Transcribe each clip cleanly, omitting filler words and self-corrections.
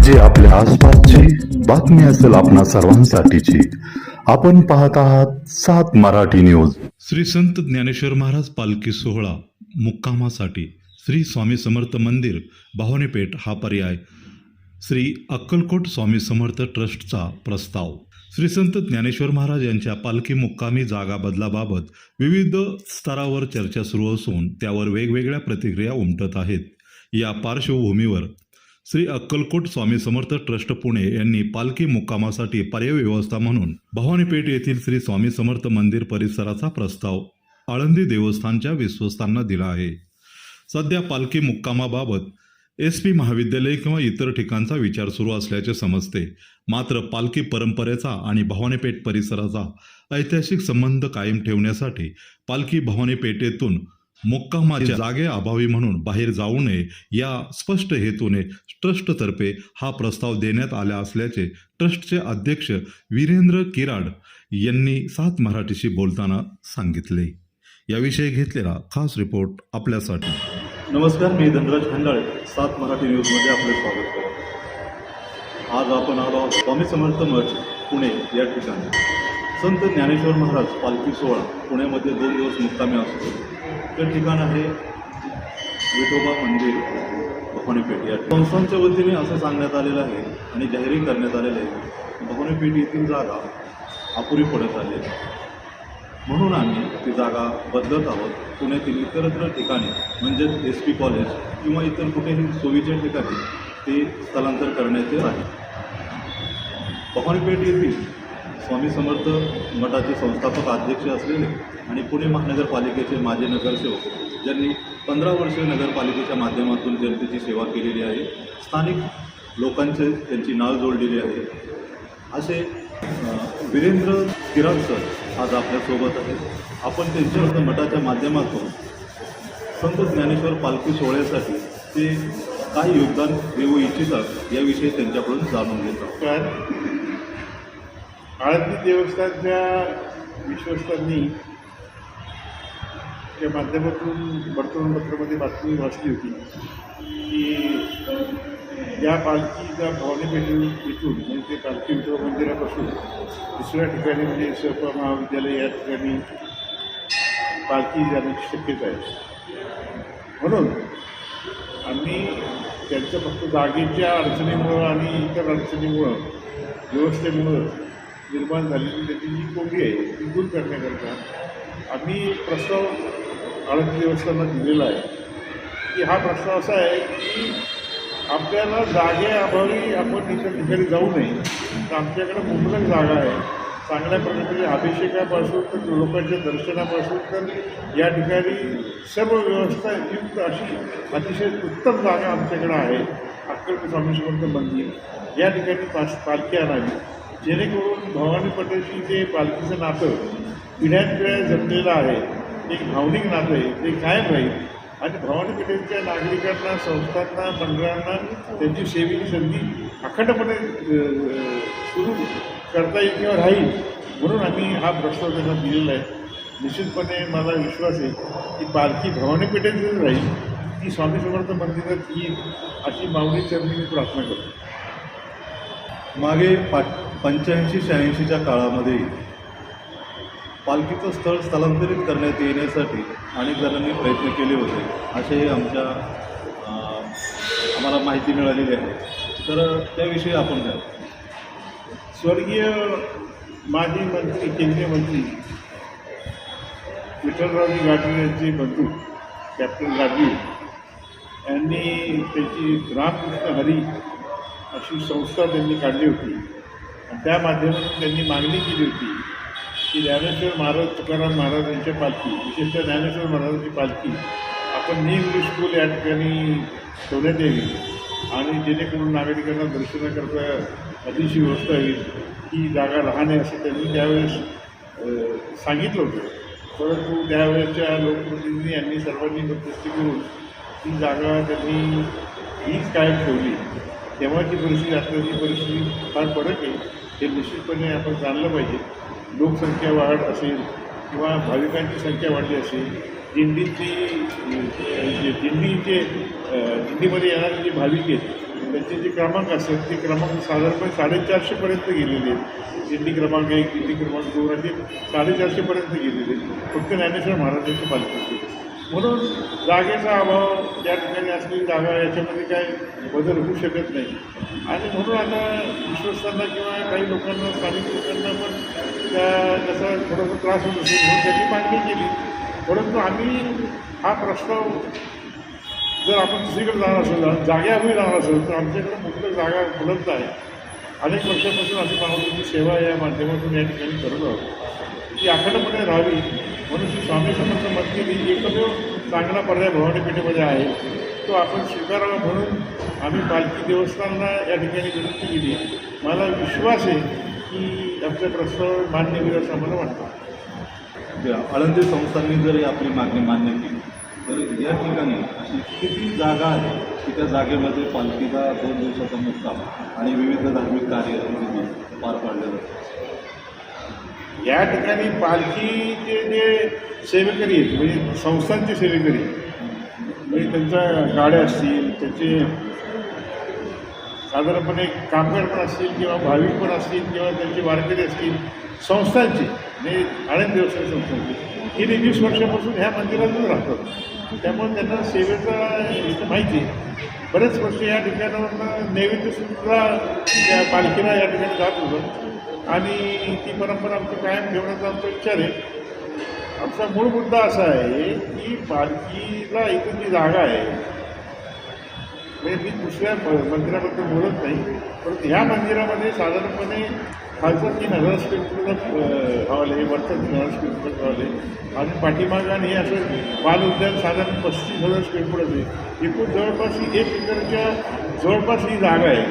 म्हणजे आपल्या आसपासची बातमी असेल आपणा सर्वांसाठीची। आपण पाहत आहात 7 मराठी न्यूज। श्री संत ज्ञानेश्वर महाराज पालखी सोहळा मुक्कामासाठी श्री स्वामी समर्थ मंदिर भवानीपेठ हा पर्याय। श्री अक्कलकोट स्वामी समर्थ ट्रस्टचा प्रस्ताव। श्री संत ज्ञानेश्वर महाराज यांच्या पालखी मुक्कामी जागा बदलाबाबत विविध स्तरावर चर्चा सुरू असून त्यावर वेगवेगळ्या प्रतिक्रिया उमटत आहेत। या पार्श्वभूमीवर श्री अक्कलकोट स्वामी समर्थ ट्रस्ट पुणे यांनी पालखी मुक्कामासाठी पर्याय व्यवस्था म्हणून भवानीपेठ येथील श्री स्वामी समर्थ मंदिर परिसराचा प्रस्ताव आळंदी देवस्थानच्या विश्वस्तांना दिला आहे। सध्या पालखी मुक्कामाबाबत SP महाविद्यालय किंवा इतर ठिकाणचा विचार सुरू असल्याचे समजते। मात्र पालखी परंपरेचा आणि भवानीपेठ परिसराचा ऐतिहासिक संबंध कायम ठेवण्यासाठी पालखी भवानीपेठेतून मुक्कामाच्या जागेअभावी म्हणून बाहेर जाऊ नये या स्पष्ट हेतूने ट्रस्टतर्फे हा प्रस्ताव देण्यात आला असल्याचे ट्रस्टचे अध्यक्ष वीरेंद्र किराड यांनी 7 मराठीशी बोलताना सांगितले। याविषयी घेतलेला खास रिपोर्ट आपल्यासाठी। नमस्कार, मी धनराज खंडाळे 7 मराठी न्यूजमध्ये आपले स्वागत करतो। आज आपण आलो आहोत स्वामी समर्थ मठ पुणे या ठिकाणी। संत ज्ञानेश्वर महाराज पालखी सोहळा पुण्यामध्ये 2 दिवस मुक्कामी असतो। ते ठिकाण आहे विठोबा मंदिर भवानीपेठ या संस्थांच्या वतीने असं सांगण्यात आलेलं आहे आणि जाहीर करण्यात आलेलं आहे भवानीपेठ येथील जागा अपुरी पडत आली आहे, म्हणून आम्ही ती जागा बदलत आहोत। पुण्यातील इतरत्र ठिकाणी म्हणजेच SP कॉलेज किंवा इतर कुठेही सोयीच्या ठिकाणी ते स्थलांतर करण्याचे आहे। भवानीपेठ येथील स्वामी समर्थ मठाचे संस्थापक अध्यक्ष असलेले आणि पुणे महानगरपालिकेचे माजी नगरसेवक ज्यांनी 15 वर्षे नगरपालिकेच्या माध्यमातून जनतेची सेवा केलेली आहे, स्थानिक लोकांचे त्यांची नाळ जोडलेली आहे, असे वीरेंद्र किराड सर आज आपल्यासोबत आहेत। आपण त्यांच्या मठाच्या माध्यमातून संत ज्ञानेश्वर पालखी सोहळ्यासाठी ते काय योगदान देऊ इच्छितात याविषयी त्यांच्याकडून जाणून घेतो। आळंदी देवस्थानच्या विश्वस्तांनी त्या माध्यमातून वर्तमानपत्रामध्ये बातमी वाचली होती की या पालखीचा भवानीपेठ इथून म्हणजे ते पालखी विठोबा मंदिरापासून दुसऱ्या ठिकाणी म्हणजे सप महाविद्यालय या ठिकाणी पालखी जाण्याची शक्यता आहे। म्हणून आम्ही त्यांचं फक्त जागेच्या अडचणीमुळं आणि इतर अडचणीमुळं व्यवस्थेमुळं निर्माण झालेली त्याची जी कोंडी आहे ती दूर करण्याकरता आम्ही प्रस्ताव आळंदी देवस्थानाला दिलेला आहे की हा प्रस्ताव असा आहे की आपल्याला जागेअभावी आपण इतर ठिकाणी जाऊ नये, तर आमच्याकडे मुबलक जागा आहे। चांगल्या प्रकारे अभिषेकापासून तर लोकांच्या दर्शनापासून तर या ठिकाणी सर्व व्यवस्था युक्त अशी अतिशय उत्तम जागा आमच्याकडे आहे। अक्कलकोट स्वामी समर्थ मंदिर या ठिकाणी पालखी आणावी, जेणेकरून भवानीपेठेशी जे पालखीचं नातं पिढ्यानपिढ्या जमलेलं आहे, एक भावनिक नातं आहे, ते कायम राहील आणि भवानीपेठेच्या नागरिकांना, संस्थांना, मंडळांना त्यांची सेवेची संधी अखंडपणे सुरू करता येईल किंवा राहील, म्हणून आम्ही हा प्रस्ताव त्यांना दिलेला आहे। निश्चितपणे मला विश्वास आहे की पालखी भवानीपेठेतच राहील, ती स्वामी समर्थ मंदिरात येईल अशी माऊली चरणी मी प्रार्थना करतो। मागे 85-86च्या काळामध्ये पालखीचं स्थळ स्थलांतरित करण्यात येण्यासाठी अनेक जणांनी प्रयत्न केले होते, असेही आम्हाला माहिती मिळालेली आहे। तर त्याविषयी आपण काय? स्वर्गीय माजी मंत्री, केंद्रीय मंत्री विठ्ठलरावजी गाडगीळ यांचे बंधू कॅप्टन गाडगीळ यांनी त्याची रामकृष्ण हरी अशी संस्था त्यांनी काढली होती आणि त्या माध्यमातून त्यांनी मागणी केली होती की ज्ञानेश्वर महाराज, तुकाराम महाराज यांच्या पालखी, विशेषतः ज्ञानेश्वर महाराजांची पालखी आपण न्यू इंग्लिश स्कूल या ठिकाणी ठेवण्यात यावी आणि जेणेकरून नागरिकांना दर्शनाकरता अतिशय व्यवस्था होईल। ही जागा लहान आहे असं त्यांनी त्यावेळेस सांगितलं होतं, परंतु त्यावेळेच्या लोकप्रतिनिधी यांनी सर्वांनी मध्यस्थी करून ती जागा त्यांनी हीच कायम ठेवली। तेव्हाची परिस्थिती आताची परिस्थिती फार फरक आहे, हे निश्चितपणे आपण जाणलं पाहिजे। लोकसंख्या वाढ असेल किंवा भाविकांची संख्या वाढली असेल, दिंडीमध्ये येणारे जे भाविक आहेत त्यांचे जे क्रमांक असतात ते क्रमांक साधारणपणे 450पर्यंत गेलेले आहेत. दिंडी क्रमांक 1, दिंडी क्रमांक 2 असे 450पर्यंत गेलेले आहेत फक्त ज्ञानेश्वर महाराजांची पालखीचे. म्हणून जागेचा अभाव त्या ठिकाणी असलेली जागा याच्यामध्ये काय बदल होऊ शकत नाही. आणि म्हणून आता विश्वस्तांना किंवा काही लोकांना स्थानिक लोकांना पण त्याचा थोडासा त्रास होत असेल म्हणून त्यांनी मागणी केली. परंतु आम्ही हा प्रस्ताव जर आपण दुसरीकडे जाणार असेल जागेअभावी जाणार असेल तर आमच्याकडे मुक्त जागा उपलब्ध आहे. अनेक वर्षापासून आम्ही मानवतेची सेवा या माध्यमातून या ठिकाणी करत आहोत. ती अखंडपणे राहावी म्हणून श्री स्वामी समर्थ मठची एकमेव चांगला पर्याय भवानी पेठेमध्ये आहे. तो आपण स्वीकारावा म्हणून आम्ही पालखी देवस्थानला या ठिकाणी विनंती केली. मला विश्वास आहे की आमचा प्रस्ताव मान्य होईल असं आम्हाला वाटतं. आळंदी संस्थांनी जरी आपली मागणी मान्य केली तर या ठिकाणी अशी किती जागा आहे की त्या जागेमध्ये पालखीचा 2 दिवसाचा मुक्काम आणि विविध धार्मिक कार्य पार पाडले जातात? या ठिकाणी पालखीचे जे सेवेकरी आहेत म्हणजे संस्थांचे सेवेकरी म्हणजे त्यांच्या गाड्या असतील त्यांचे साधारणपणे कामगार पण असतील किंवा भाविक पण असतील किंवा त्यांचे वारकरी असतील संस्थांचे म्हणजे आळंदी देवस्थान संस्थांचे गेली 20 वर्षापासून ह्या मंदिरातच राहतात. त्यामुळे त्यांना सेवेचा इथं माहिती आहे. बरेच वर्ष या ठिकाणावरनं नैवेद्यसुद्धा त्या पालखीला या ठिकाणी जात होतं आणि ती परंपरा आमची कायम ठेवण्याचा आमचा विचार आहे. आमचा मूळ मुद्दा असा आहे की पालखीला इथं जी जागा आहे म्हणजे मी दुसऱ्या मंदिराबद्दल बोलत नाही परंतु ह्या मंदिरामध्ये साधारणपणे खालचा 3000 स्क्वेअर फुटाचा हॉल आहे, वरचा 3000 स्क्वेअर फुटाचा हॉल आहे आणि पाठीमागं आणि हे असं बाल उद्यान साधारण 35,000 स्क्वेअर फुटाचं आहे. एकूण जवळपास ही 1 एकरच्या जवळपास ही जागा आहे.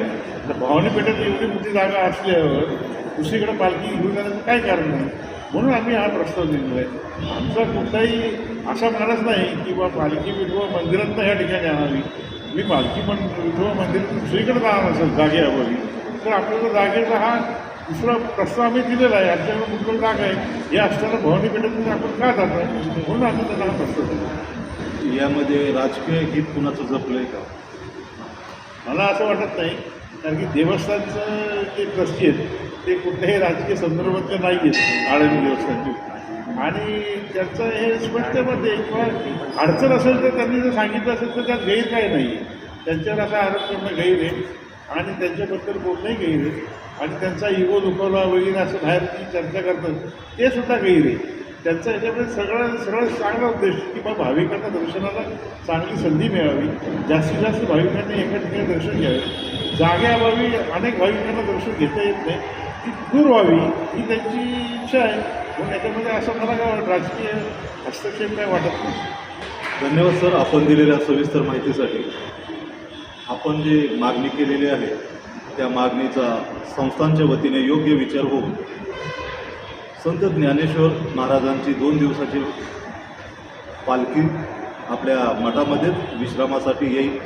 तर भवानी पेठेत एवढी मोठी जागा असल्यावर दुसरीकडे पालखी घेऊन जाण्याचं काय कारण नाही. म्हणून आम्ही हा प्रस्ताव दिलेला आहे. आमचा कुठलाही असा मानस नाही की बा पालखी विठोबा मंदिरातनं ह्या ठिकाणी आणावी. मी पालखी पण विठोबा मंदिरातून दुसरीकडे जाणार असेल जागेअभावी तर आपल्याला जागेचा हा दुसरा प्रस्ताव आम्ही दिलेला आहे. आमच्याकडे कुठलं जागा आहे हे असताना भवानी पेठेतून आपण का जात आहे म्हणून आम्ही त्यांना हा प्रस्ताव दिला. यामध्ये राजकीय हित कुणाचं जपलं आहे का? मला असं वाटत नाही कारण की देवस्थानचं जे ट्रस्टी आहेत ते कुठल्याही राजकीय संदर्भातले नाही आहेत आळंदी देवस्थानचे आणि त्यांचं हे स्पष्ट मत आहे किंवा अडचण असेल तर त्यांनी जर सांगितलं असेल तर त्यात गैर काय नाही आहे. त्यांच्यावर असा आरोप करणं गैर आहे आणि त्यांच्याबद्दल बोलणंही गैर आहे आणि त्यांचा इगो दुखवला वगैरे असं बाहेर ती चर्चा करतात ते सुद्धा गैर आहे. त्यांचा याच्यामध्ये सरळ चांगला उद्देश की बा भाविकांना दर्शनाला चांगली संधी मिळावी. जास्तीत जास्त भाविकांनी एका ठिकाणी दर्शन घ्यावे. जागेअभावी अनेक भाविकांना दर्शन घेता येत नाही ती दूर व्हावी ही त्यांची इच्छा आहे. म्हणून याच्यामध्ये असं मला काय राजकीय हस्तक्षेप काय वाटत नाही. धन्यवाद सर आपण दिलेल्या सविस्तर माहितीसाठी. आपण जे मागणी केलेली आहे त्या मागणीचा संस्थांच्या वतीने योग्य विचार होऊन संत ज्ञानेश्वर महाराजांची 2 दिवसाची पालखी आपल्या मठामध्येच विश्रामासाठी येईल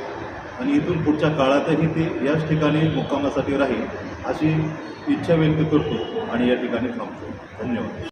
आणि इथून पुढच्या काळातही ते याच ठिकाणी मुक्कामासाठी राहील अशी इच्छा व्यक्त करतो आणि या ठिकाणी थांबतो. धन्यवाद.